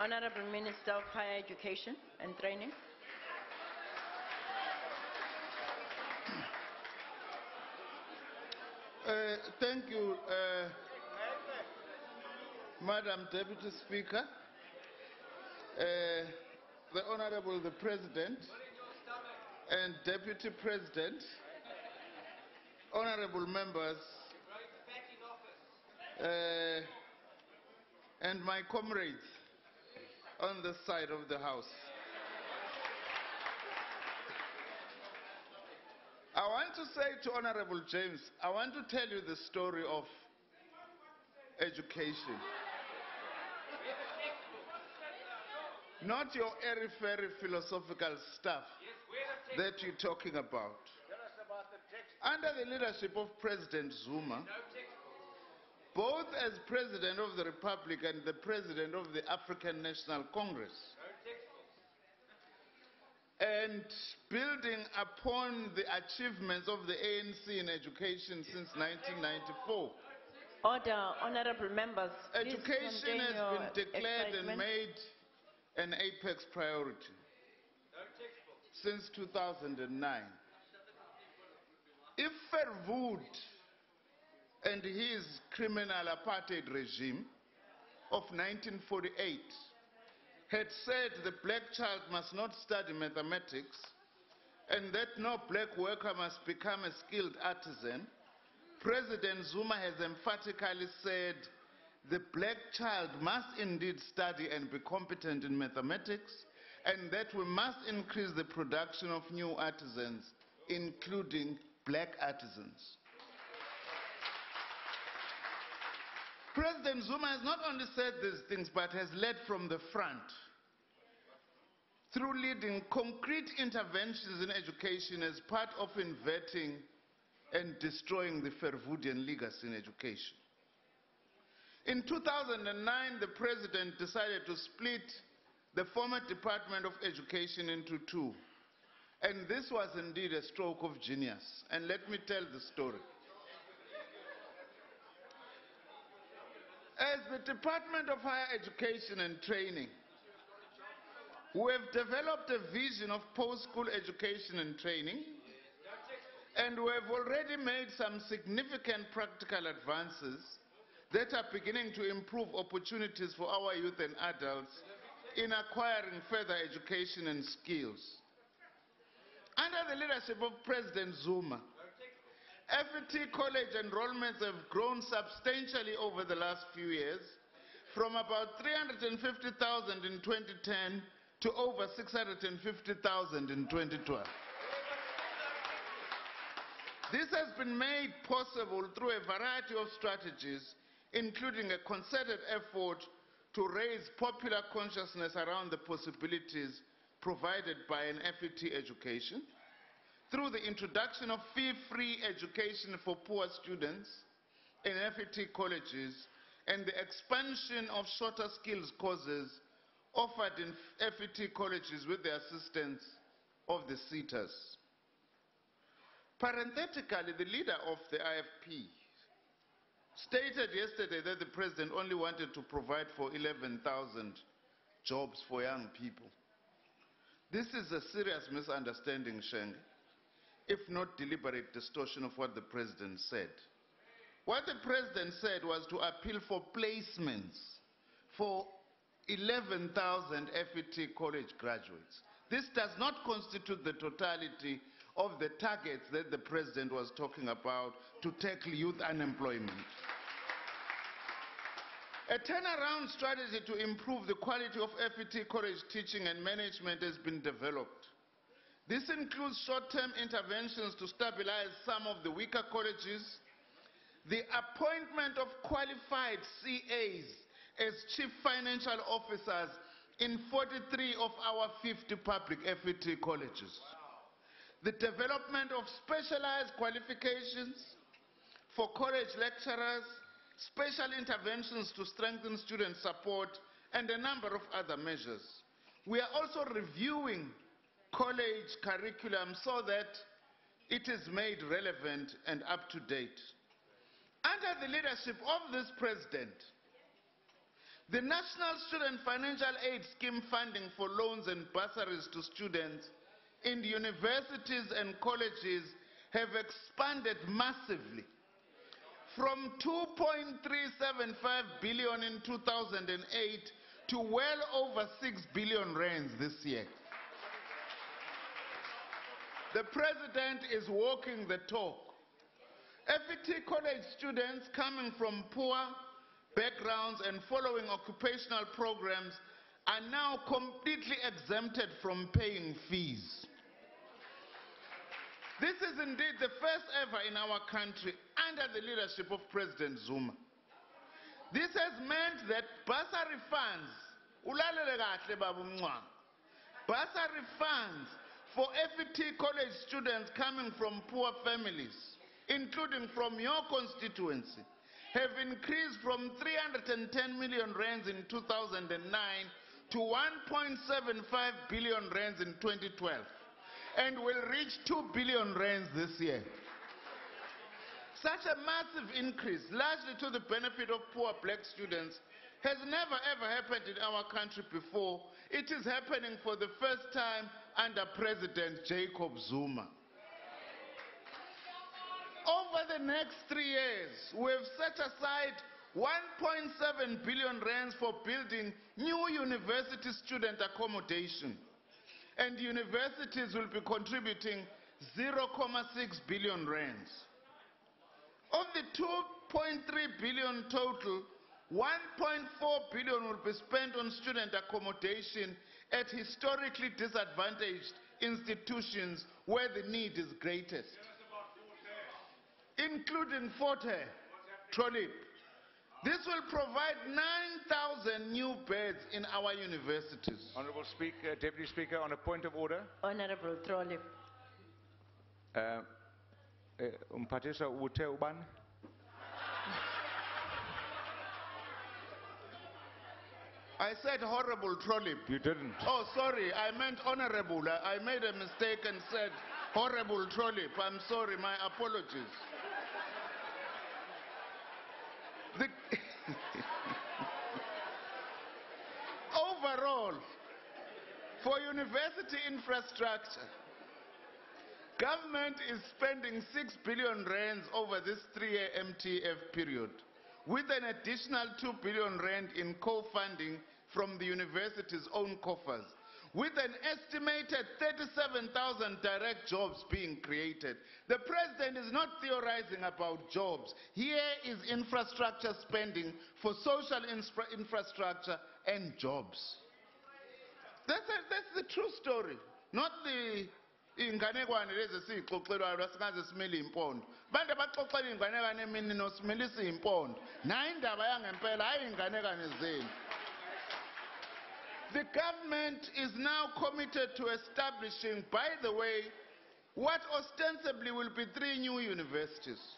Honorable Minister of Higher Education and Training. Thank you, Madam Deputy Speaker, the Honorable the President and Deputy President, Honorable members, and my comrades on the side of the House. I want to say to Honorable James, I want to tell you the story of education. Not your airy-fairy philosophical stuff that you're talking about. Under the leadership of President Zuma, both as President of the Republic and the President of the African National Congress, and building upon the achievements of the ANC in education since 1994. Order, honorable members. Education has been declared and made an apex priority since 2009. If Verwoerd and his criminal apartheid regime of 1948 had said the black child must not study mathematics and that no black worker must become a skilled artisan, President Zuma has emphatically said the black child must indeed study and be competent in mathematics, and that we must increase the production of new artisans, including black artisans. President Zuma has not only said these things, but has led from the front through leading concrete interventions in education as part of inverting and destroying the Verwoerdian legacy in education. In 2009, the President decided to split the former Department of Education into two. And this was indeed a stroke of genius. And let me tell the story. As the Department of Higher Education and Training, we have developed a vision of post-school education and training, and we have already made some significant practical advances that are beginning to improve opportunities for our youth and adults in acquiring further education and skills. Under the leadership of President Zuma, FET college enrollments have grown substantially over the last few years, from about 350,000 in 2010 to over 650,000 in 2012. This has been made possible through a variety of strategies, including a concerted effort to raise popular consciousness around the possibilities provided by an FET education, through the introduction of fee-free education for poor students in FET colleges, and the expansion of shorter skills courses offered in FET colleges with the assistance of the SETAs. Parenthetically, the leader of the IFP stated yesterday that the President only wanted to provide for 11,000 jobs for young people. This is a serious misunderstanding, Sheng, if not deliberate distortion of what the President said. What the President said was to appeal for placements for 11,000 FET college graduates. This does not constitute the totality of the targets that the President was talking about to tackle youth unemployment. A turnaround strategy to improve the quality of FET college teaching and management has been developed. This includes short-term interventions to stabilize some of the weaker colleges, the appointment of qualified CAs as chief financial officers in 43 of our 50 public FET colleges, the development of specialized qualifications for college lecturers, special interventions to strengthen student support, and a number of other measures. We are also reviewing college curriculum so that it is made relevant and up to date. Under the leadership of this President, The National Student Financial Aid Scheme funding for loans and bursaries to students in universities and colleges have expanded massively from 2.375 billion in 2008 to well over 6 billion rands this year. The President is walking the talk. FET college students coming from poor backgrounds and following occupational programs are now completely exempted from paying fees. This is indeed the first ever in our country under the leadership of President Zuma. This has meant that bursary funds, bursary funds for FET college students coming from poor families, including from your constituency, have increased from 310 million rands in 2009 to 1.75 billion rands in 2012 and will reach 2 billion rands this year. Such a massive increase, largely to the benefit of poor black students, has never ever happened in our country before. It is happening for the first time under President Jacob Zuma. Over the next 3 years, we have set aside 1.7 billion rands for building new university student accommodation. And universities will be contributing 0.6 billion rands. Of the 2.3 billion total, 1.4 billion will be spent on student accommodation at historically disadvantaged institutions where the need is greatest, including Forte, Trolip. This will provide 9,000 new beds in our universities. Honourable Speaker, Deputy Speaker, on a point of order. Honorable Trolip. Umphathiswa uthe ubani? I said horrible Trolip. You didn't. Oh, sorry, I meant honorable. I made a mistake and said horrible Trolip. I'm sorry, my apologies. Overall, for university infrastructure, government is spending 6 billion rands over this 3-year MTF period, with an additional 2 billion rand in co-funding from the university's own coffers, with an estimated 37,000 direct jobs being created. The President is not theorizing about jobs. Here is infrastructure spending for social infrastructure and jobs. That's the true story, not the inganekwane lezi siyixoxelwayo lasingaze simile impondo. Bantu abaxoxela inganekwane emini nosimilisa impondo. Nayi indaba yangempela hayi inganekwane zenu. The government is now committed to establishing, by the way, what ostensibly will be 3 new universities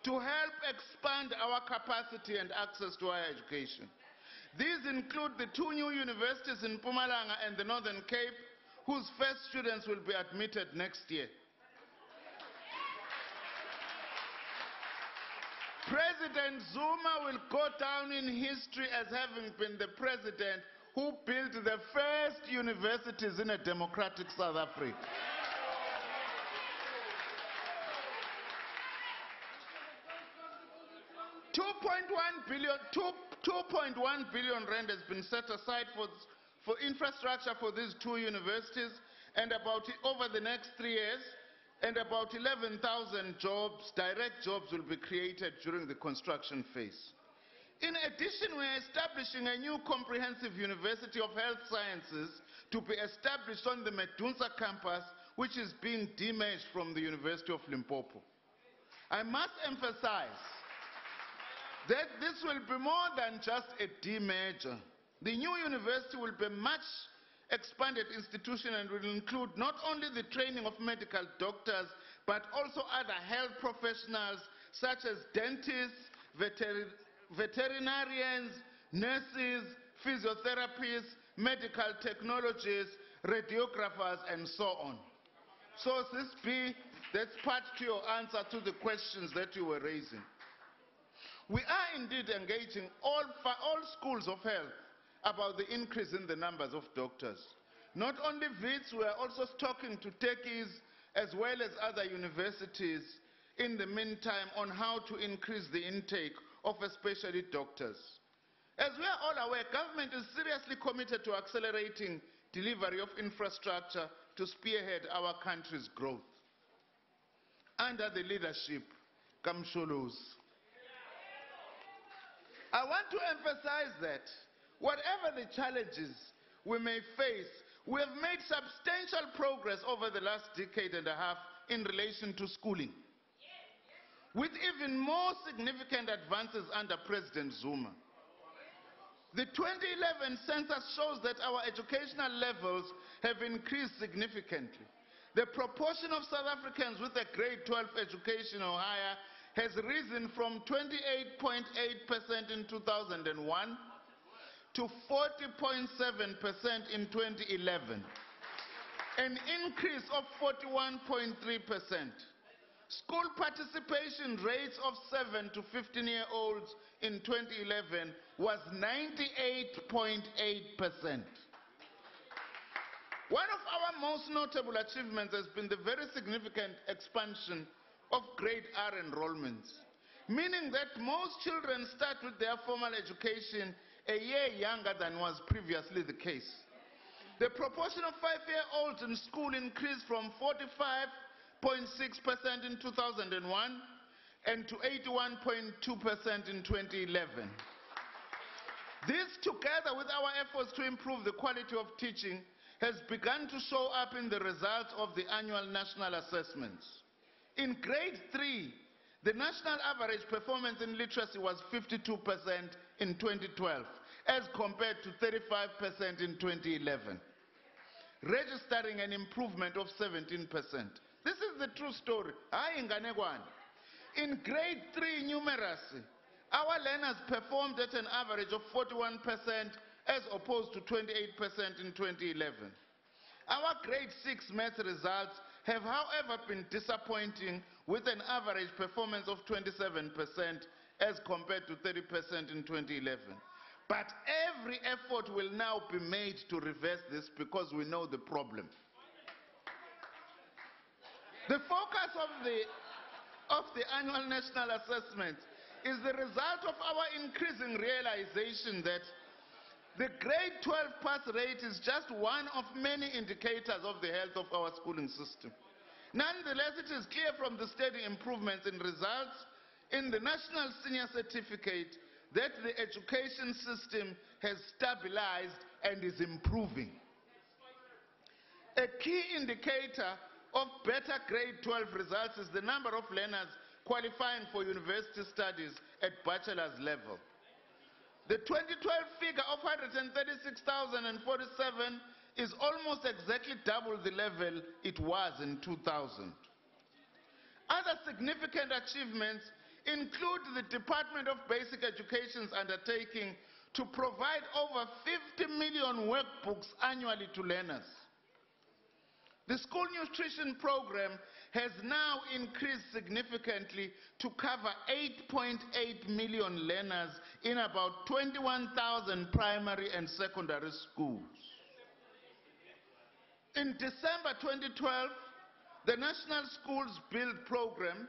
to help expand our capacity and access to higher education. These include the 2 new universities in Mpumalanga and the Northern Cape, whose first students will be admitted next year. President Zuma will go down in history as having been the president who built the first universities in a democratic South Africa. 2.1 billion rand has been set aside for infrastructure for these 2 universities, and over the next 3 years, and about 11,000 jobs, direct jobs, will be created during the construction phase. In addition, we are establishing a new comprehensive University of Health Sciences to be established on the Medunsa campus, which is being demerged from the University of Limpopo. I must emphasize that this will be more than just a demerger. The new university will be a much expanded institution and will include not only the training of medical doctors, but also other health professionals such as dentists, veterinarians, nurses, physiotherapists, medical technologists, radiographers, and so on. So that's part to your answer to the questions that you were raising. We are indeed engaging all schools of health about the increase in the numbers of doctors. Not only VITS, we are also talking to techies as well as other universities in the meantime on how to increase the intake of especially doctors. As we are all aware, government is seriously committed to accelerating delivery of infrastructure to spearhead our country's growth. Under the leadership, Kamsholos. I want to emphasize that whatever the challenges we may face, we have made substantial progress over the last decade and a half in relation to schooling, with even more significant advances under President Zuma. The 2011 census shows that our educational levels have increased significantly. The proportion of South Africans with a grade 12 education or higher has risen from 28.8% in 2001 to 40.7% in 2011, an increase of 41.3%. School participation rates of 7 to 15-year-olds in 2011 was 98.8%. One of our most notable achievements has been the very significant expansion of grade R enrollments, meaning that most children start with their formal education a year younger than was previously the case. The proportion of 5-year-olds in school increased from 45.6% in 2001 and to 81.2% in 2011. This, together with our efforts to improve the quality of teaching, has begun to show up in the results of the annual national assessments. In grade 3, the national average performance in literacy was 52% in 2012, as compared to 35% in 2011, registering an improvement of 17%. This is the true story. In grade 3 numeracy, our learners performed at an average of 41% as opposed to 28% in 2011. Our grade 6 math results have, however, been disappointing, with an average performance of 27% as compared to 30% in 2011. But every effort will now be made to reverse this because we know the problem. The focus of the annual national assessment is the result of our increasing realization that the grade 12 pass rate is just one of many indicators of the health of our schooling system. Nonetheless, it is clear from the steady improvements in results in the National Senior Certificate that the education system has stabilized and is improving. A key indicator of better grade 12 results is the number of learners qualifying for university studies at bachelor's level. The 2012 figure of 136,047 is almost exactly double the level it was in 2000. Other significant achievements include the Department of Basic Education's undertaking to provide over 50 million workbooks annually to learners. The school nutrition program has now increased significantly to cover 8.8 million learners in about 21,000 primary and secondary schools. In December 2012, the National Schools Build program,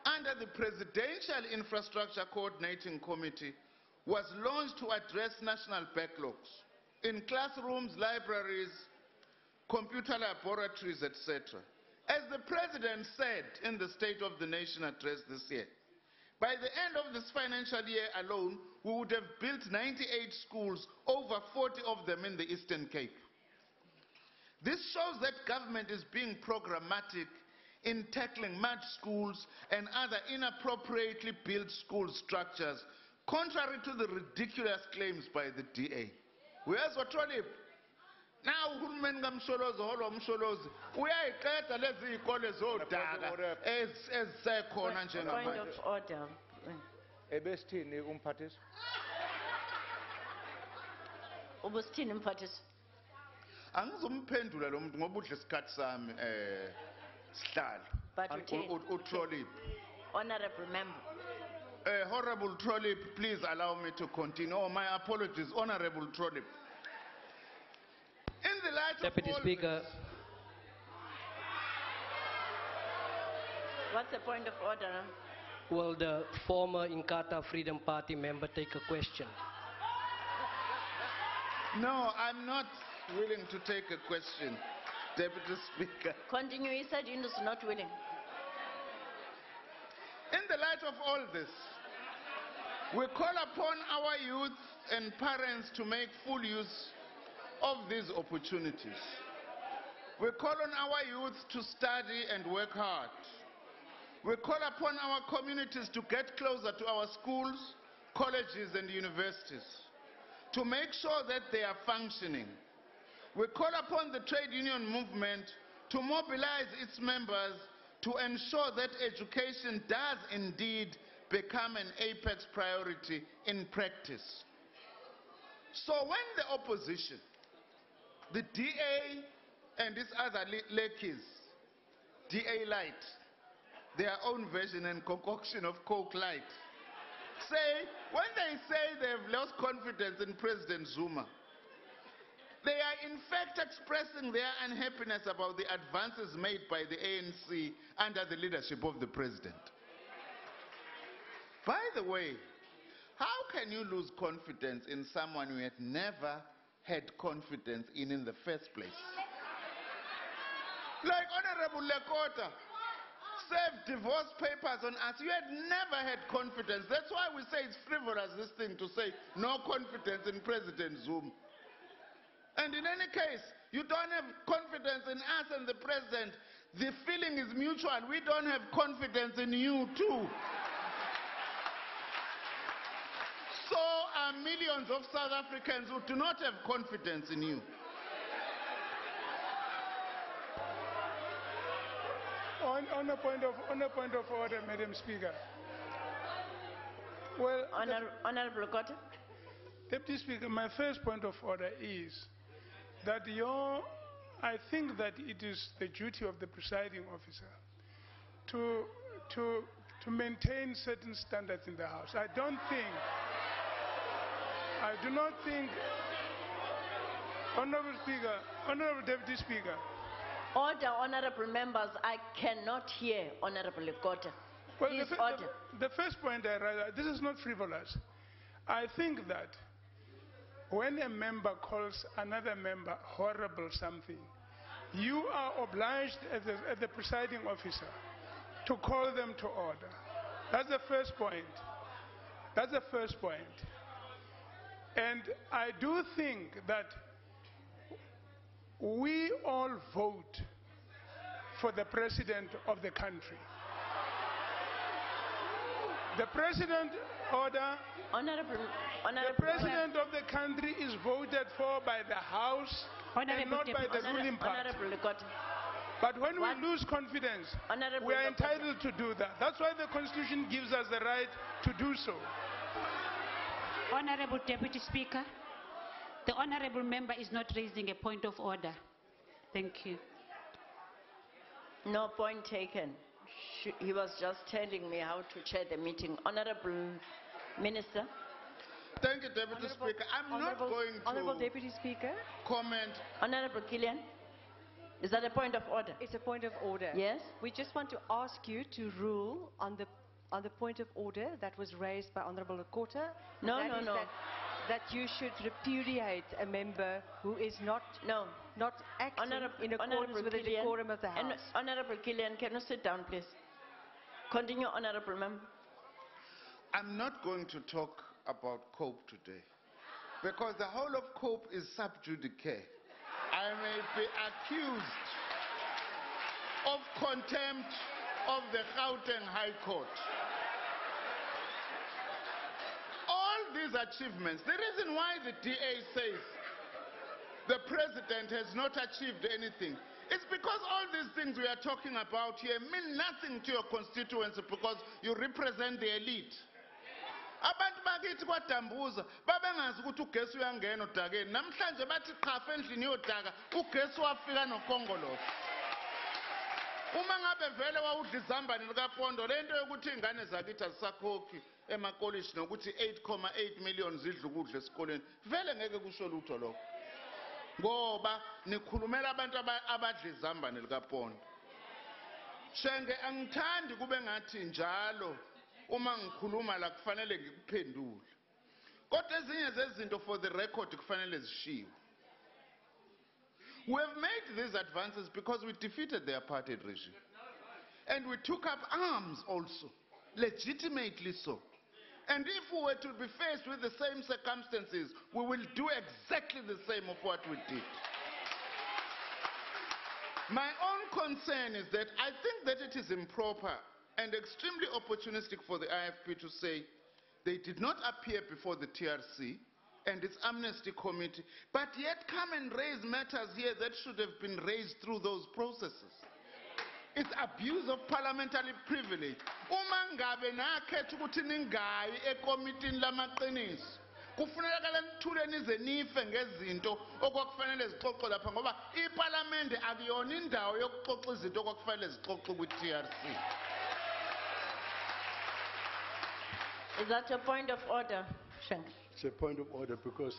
under the Presidential Infrastructure Coordinating Committee, was launched to address national backlogs in classrooms, libraries, computer laboratories, etc. As the President said in the State of the Nation address this year, by the end of this financial year alone, we would have built 98 schools, over 40 of them in the Eastern Cape. This shows that government is being programmatic in tackling mud schools and other inappropriately built school structures, contrary to the ridiculous claims by the DA. Where's Watrolip? Now, uhulumeni kaMsholozi, holo uMsholozi, uyayiqeda lezi izikole zodaka ezisekhona njengamanje. Point of order. Ebesithini umphathiswa? Ubusithini mphathiswa? Angizomphendula lo muntu ngoba udla isikhathi sami sihlalo. But uthini? Utrolip. Honorable member. Honorable Trollip, please allow me to continue. Oh, my apologies, Honorable Trollip. In the light Deputy of all Speaker. this, What's the point of order? Will the former Inkatha Freedom Party member take a question? no, I'm not willing to take a question, Deputy Speaker. Continue. He said Indus is not willing. In the light of all this, we call upon our youth and parents to make full use of these opportunities. We call on our youth to study and work hard. We call upon our communities to get closer to our schools, colleges, and universities, to make sure that they are functioning. We call upon the trade union movement to mobilize its members to ensure that education does indeed become an apex priority in practice. So when the opposition, the DA and these other lackeys, DA Light, their own version and concoction of Coke Light, when they say they've lost confidence in President Zuma, they are in fact expressing their unhappiness about the advances made by the ANC under the leadership of the president. By the way, how can you lose confidence in someone you had never had confidence in the first place? Like Honorable Lekota served divorce papers on us. You had never had confidence. That's why we say it's frivolous, this thing, to say no confidence in President Zuma. And in any case, you don't have confidence in us and the president. The feeling is mutual. We don't have confidence in you too. So are millions of South Africans who do not have confidence in you. On a point of order, Madam Speaker. Well, Honorable Lekota. Deputy Speaker, my first point of order is that I think that it is the duty of the presiding officer to maintain certain standards in the House. I do not think, Honorable Deputy Speaker. Order, honorable members. I cannot hear Honorable Lekota. Well, Please order. the first point I raise, this is not frivolous. I think that when a member calls another member horrible something, you are obliged as the presiding officer to call them to order. That's the first point. That's the first point. And I do think that we all vote for the president of the country. The president the president of the country is voted for by the House and not by the ruling party. But when we lose confidence, we are entitled to do that. That's why the Constitution gives us the right to do so. Honorable Deputy Speaker, the honorable member is not raising a point of order. Thank you. No point taken. He was just telling me how to chair the meeting. Honorable Minister. Thank you, Deputy Speaker. I'm not going to Honorable Deputy Speaker. comment. Honorable Killian. Is that a point of order? It's a point of order. Yes? We just want to ask you to rule on the point of order that was raised by Honorable Lekota. No. That you should repudiate a member who is not acting in accordance with the decorum of the House. Honorable Killian, can you sit down, please? Continue, Honorable Member. I'm not going to talk about COPE today, because the whole of COPE is sub judice. I may be accused of contempt of the Gauteng High Court. All these achievements, the reason why the DA says the president has not achieved anything, it's because all these things we are talking about here mean nothing to your constituency, because you represent the elite. Abantu bakithi kwaDambuza babengazi ukuthi ugesi uyangena odakeni, namhlanje bathi qafa endlini yodaka ugesi wafika noKongolose. Uma ngabe vele wawudla izambane likapondo lento yokuthi ingane zakithi azisakhokhi emakoliji nokuthi 8.8 million zidla ukudla esikoleni vele ngeke kusho lutho lokho. Ngoba nikhulumela abantu abadla izambane likapondo. Shenge angithandi kube ngathi njalo uma ngikhuluma la kufanele ngikuphendule. Kodwa ezinye zezinto for the record kufanele zishiwe. We have made these advances because we defeated the apartheid regime. And we took up arms also, legitimately so. And if we were to be faced with the same circumstances, we will do exactly the same of what we did. My own concern is that I think that it is improper and extremely opportunistic for the IFP to say they did not appear before the TRC and its amnesty committee, but yet come and raise matters here that should have been raised through those processes. It's abuse of parliamentary privilege. Uma ngabe nakhetha ukuthi ningayi ekommitini lamaqiniso kufuneka nithule nize nife ngezinto okwakufanele zixoxwe lapha ngoba iParliament akuyona indawo yokuxoxa izinto okwakufanele zixoxwe kwi-TRC. Is that a point of order, Shank? It's a point of order because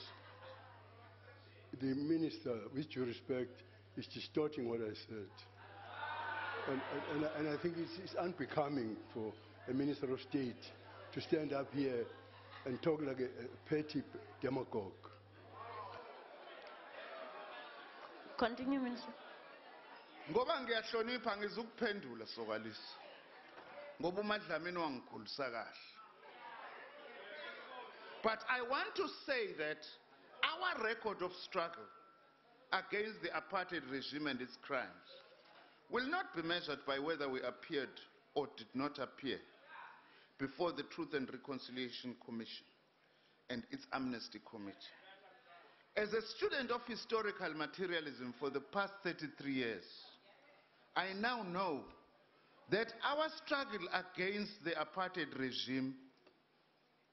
the minister, with due respect, is distorting what I said. And I think it's unbecoming for a minister of state to stand up here and talk like a petty demagogue. Continue, Minister. Ngoba ngiyahlonipha ngizukuphendula sokalisa. Ngoba uMadlamini wangikhulisa kahle. But I want to say that our record of struggle against the apartheid regime and its crimes will not be measured by whether we appeared or did not appear before the Truth and Reconciliation Commission and its amnesty committee. As a student of historical materialism for the past 33 years, I now know that our struggle against the apartheid regime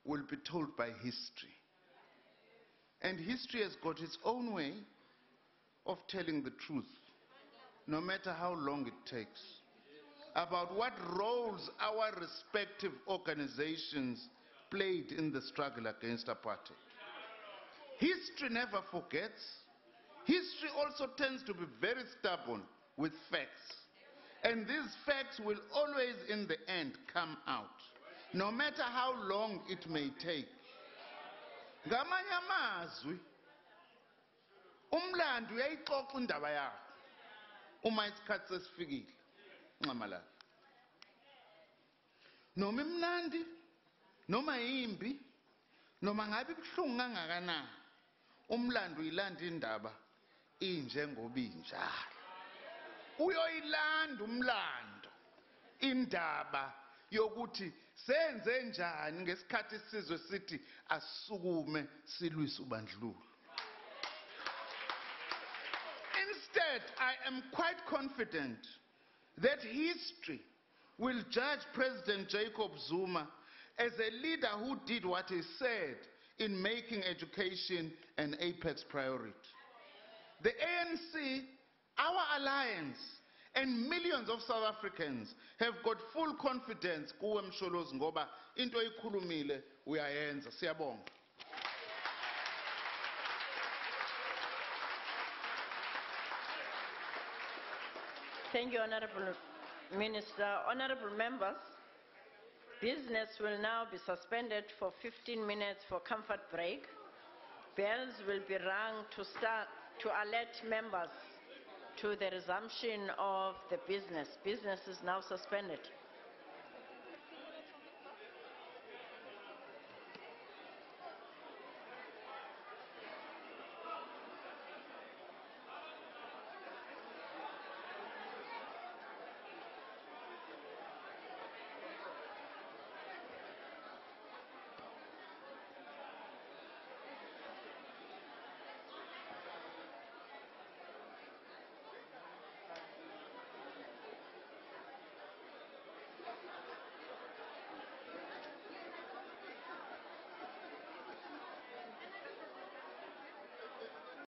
will be told by history. And history has got its own way of telling the truth, no matter how long it takes, about what roles our respective organizations played in the struggle against apartheid. History never forgets. History also tends to be very stubborn with facts. And these facts will always, in the end, come out, no matter how long it may take. Ngamanye amazwi, umlando uyayixoxa indaba yakho uma isikhathi sesifikile nxamalala. Noma imnandi, noma yimbi, noma ngabe ibuhlungu kangakanani, umlando uyilanda indaba injengoba injalo. Uyoyilanda umlando indaba yokuthi senze njani ngesikhathi isizwe sithi asukume silwise ubandlululo. Instead, I am quite confident that history will judge President Jacob Zuma as a leader who did what he said in making education an apex priority. The ANC, our alliance, and millions of South Africans have got full confidence kuwe Msholozi ngoba into oyikhulumile uyayenza. Siyabonga. Thank you, Honorable Minister. Honorable members, business will now be suspended for 15 minutes for comfort break. Bells will be rung to alert members to the resumption of the business. Business is now suspended.